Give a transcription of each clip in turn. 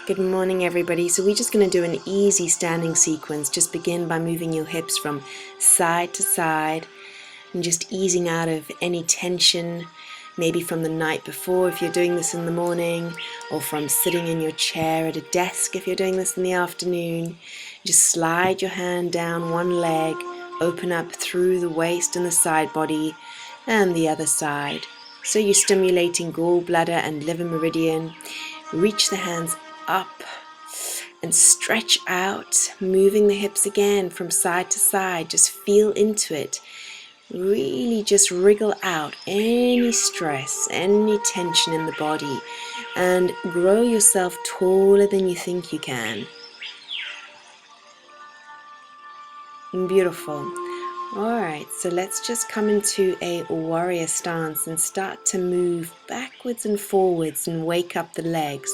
Good morning, everybody. So we're just going to do an easy standing sequence. Just begin by moving your hips from side to side and just easing out of any tension, maybe from the night before if you're doing this in the morning, or from sitting in your chair at a desk if you're doing this in the afternoon. Just slide your hand down one leg, open up through the waist and the side body, and the other side. So you're stimulating gallbladder and liver meridian. Reach the hands up and stretch out, moving the hips again from side to side. Just feel into it. Really just wriggle out any stress, any tension in the body, and grow yourself taller than you think you can. Beautiful. Alright, so let's just come into a warrior stance and start to move backwards and forwards and wake up the legs.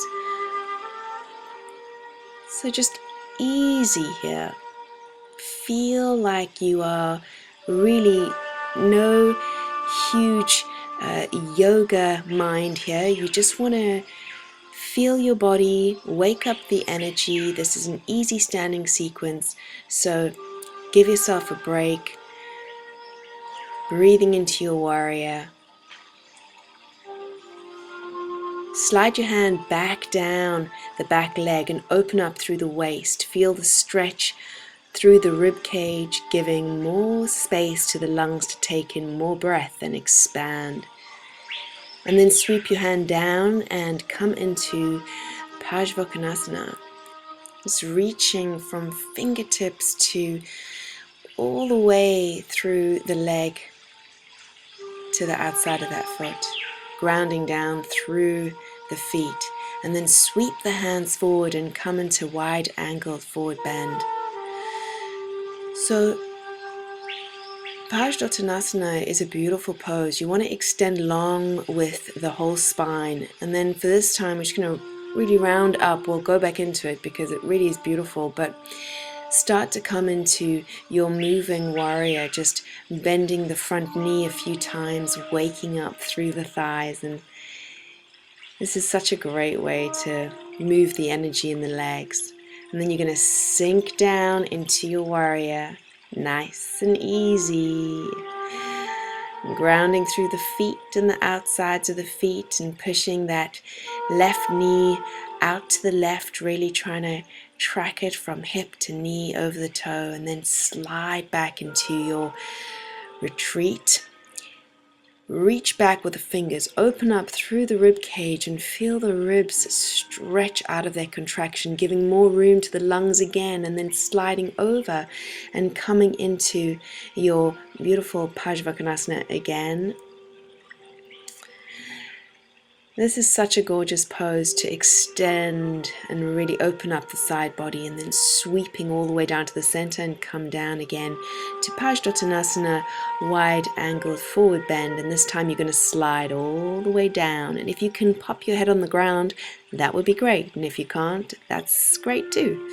So just easy here. Feel like you are really no huge yoga mind here. You just want to feel your body, wake up the energy. This is an easy standing sequence, so give yourself a break. Breathing into your warrior. Slide your hand back down the back leg and open up through the waist. Feel the stretch through the rib cage, giving more space to the lungs to take in more breath and expand. And then sweep your hand down and come into Parsvakonasana. Just reaching from fingertips to all the way through the leg to the outside of that foot, grounding down through the feet, and then sweep the hands forward and come into wide angled forward bend. So Parsvakonasana is a beautiful pose. You want to extend long with the whole spine, and then for this time we're just going to really round up. We'll go back into it because it really is beautiful, but start to come into your moving warrior, just bending the front knee a few times, waking up through the thighs. And this is such a great way to move the energy in the legs. And then you're going to sink down into your warrior, nice and easy, grounding through the feet and the outsides of the feet and pushing that left knee out to the left, really trying to track it from hip to knee over the toe, and then slide back into your retreat. Reach back with the fingers, open up through the rib cage and feel the ribs stretch out of their contraction, giving more room to the lungs again, and then sliding over and coming into your beautiful Parsvakonasana again. This is such a gorgeous pose to extend and really open up the side body, and then sweeping all the way down to the center and come down again to Parsvakonasana, wide angled forward bend. And this time you're going to slide all the way down. And if you can pop your head on the ground, that would be great. And if you can't, that's great too.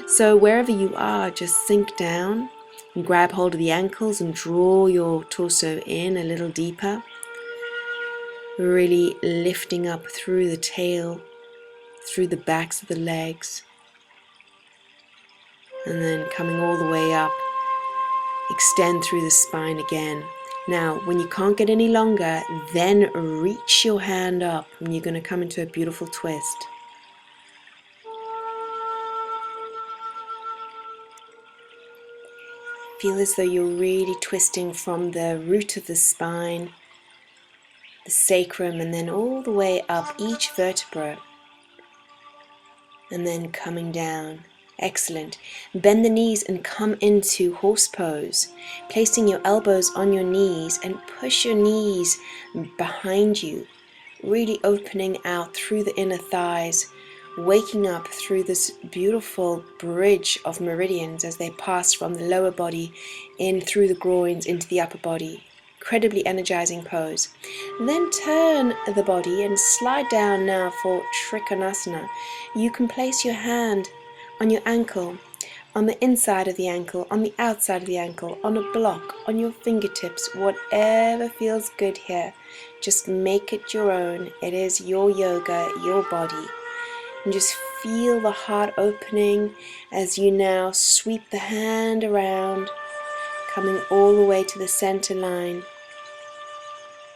So wherever you are, just sink down and grab hold of the ankles and draw your torso in a little deeper. Really lifting up through the tail, through the backs of the legs, and then coming all the way up, extend through the spine again. Now, when you can't get any longer, then reach your hand up and you're going to come into a beautiful twist. Feel as though you're really twisting from the root of the spine, the sacrum, and then all the way up each vertebra, and then coming down. Excellent. Bend the knees and come into horse pose, placing your elbows on your knees and push your knees behind you, really opening out through the inner thighs, waking up through this beautiful bridge of meridians as they pass from the lower body in through the groins into the upper body. Incredibly energizing pose. Then turn the body and slide down now for Trikonasana. You can place your hand on your ankle, on the inside of the ankle, on the outside of the ankle, on a block, on your fingertips, whatever feels good here. Just make it your own. It is your yoga, your body. And just feel the heart opening as you now sweep the hand around, coming all the way to the center line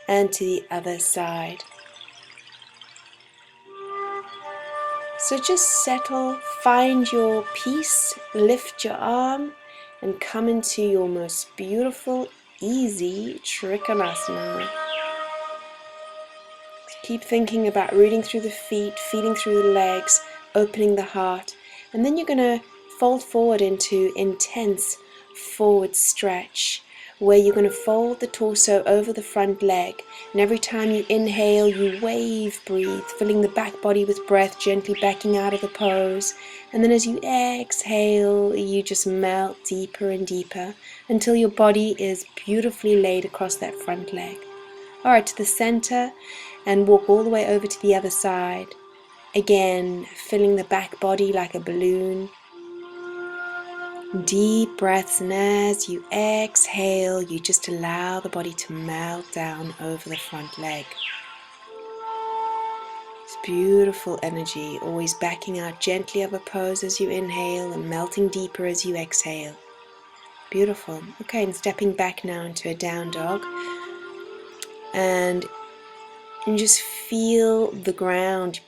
and to the other side. So just settle, find your peace, lift your arm, and come into your most beautiful, easy Trikonasana. Keep thinking about rooting through the feet, feeding through the legs, opening the heart, and then you're going to fold forward into intense forward stretch, where you're going to fold the torso over the front leg, and every time you inhale, you wave, breathe, filling the back body with breath, gently backing out of the pose, and then as you exhale, you just melt deeper and deeper until your body is beautifully laid across that front leg. Alright, to the center, and walk all the way over to the other side. Again, filling the back body like a balloon. Deep breaths, and as you exhale, you just allow the body to melt down over the front leg. It's beautiful energy, always backing out gently of a pose as you inhale and melting deeper as you exhale. Beautiful. Okay, and stepping back now into a down dog. And just feel the ground,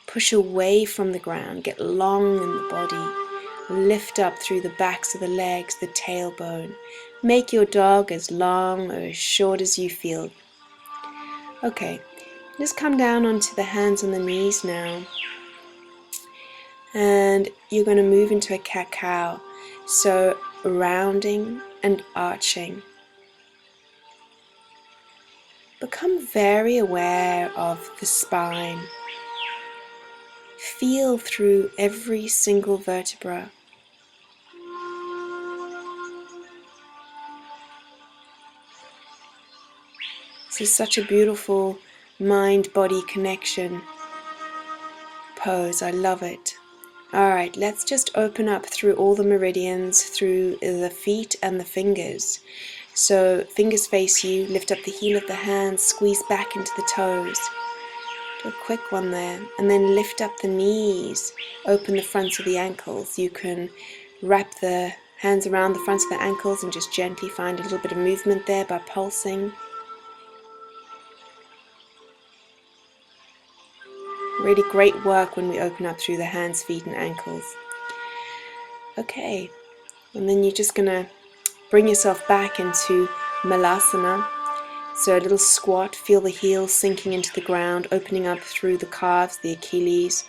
push away from the ground, get long in the body, lift up through the backs of the legs, the tailbone. Make your dog as long or as short as you feel. Okay, just come down onto the hands and the knees now. And you're going to move into a cat-cow, so rounding and arching. Become very aware of the spine. Feel through every single vertebra. This is such a beautiful mind-body connection pose. I love it. Alright, let's just open up through all the meridians, through the feet and the fingers. So fingers face you, lift up the heel of the hand, squeeze back into the toes. Do a quick one there, and then lift up the knees, open the fronts of the ankles. You can wrap the hands around the fronts of the ankles and just gently find a little bit of movement there by pulsing. Really great work when we open up through the hands, feet and ankles. Okay, and then you're just going to bring yourself back into Malasana. So a little squat, feel the heels sinking into the ground, opening up through the calves, the Achilles.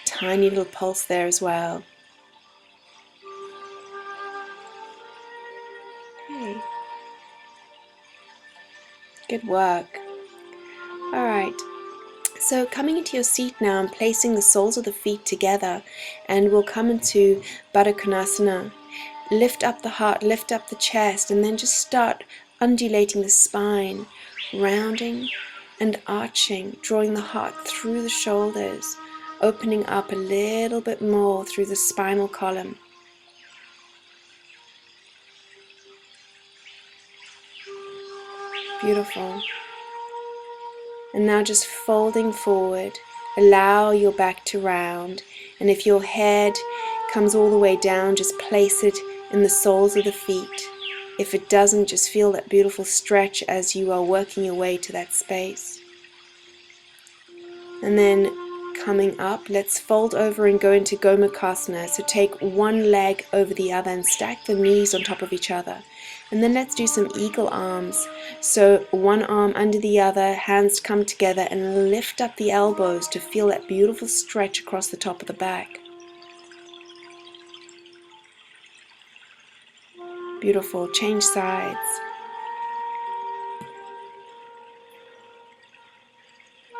Tiny little pulse there as well. Okay. Good work. Alright. So coming into your seat now and placing the soles of the feet together, and we'll come into Baddha Konasana. Lift up the heart, lift up the chest, and then just start undulating the spine, rounding and arching, drawing the heart through the shoulders, opening up a little bit more through the spinal column. Beautiful. And now just folding forward, allow your back to round, and if your head comes all the way down, just place it in the soles of the feet. If it doesn't, just feel that beautiful stretch as you are working your way to that space. And then coming up, let's fold over and go into Gomukhasana. So take one leg over the other and stack the knees on top of each other. And then let's do some eagle arms. So one arm under the other, hands come together, and lift up the elbows to feel that beautiful stretch across the top of the back. Beautiful. Change sides.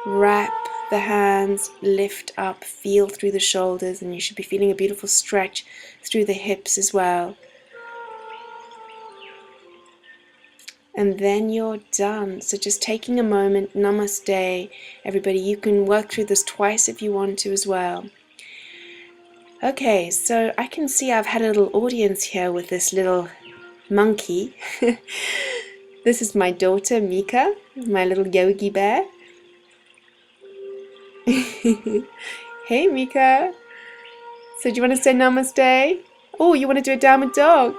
Wrap the hands, lift up, feel through the shoulders, and you should be feeling a beautiful stretch through the hips as well. And then you're done. So just taking a moment, namaste, everybody. You can work through this twice if you want to as well. Okay, so I can see I've had a little audience here with this little monkey. This is my daughter Mika, my little yogi bear. Hey, Mika. So do you want to say namaste? Oh, you want to do a downward dog?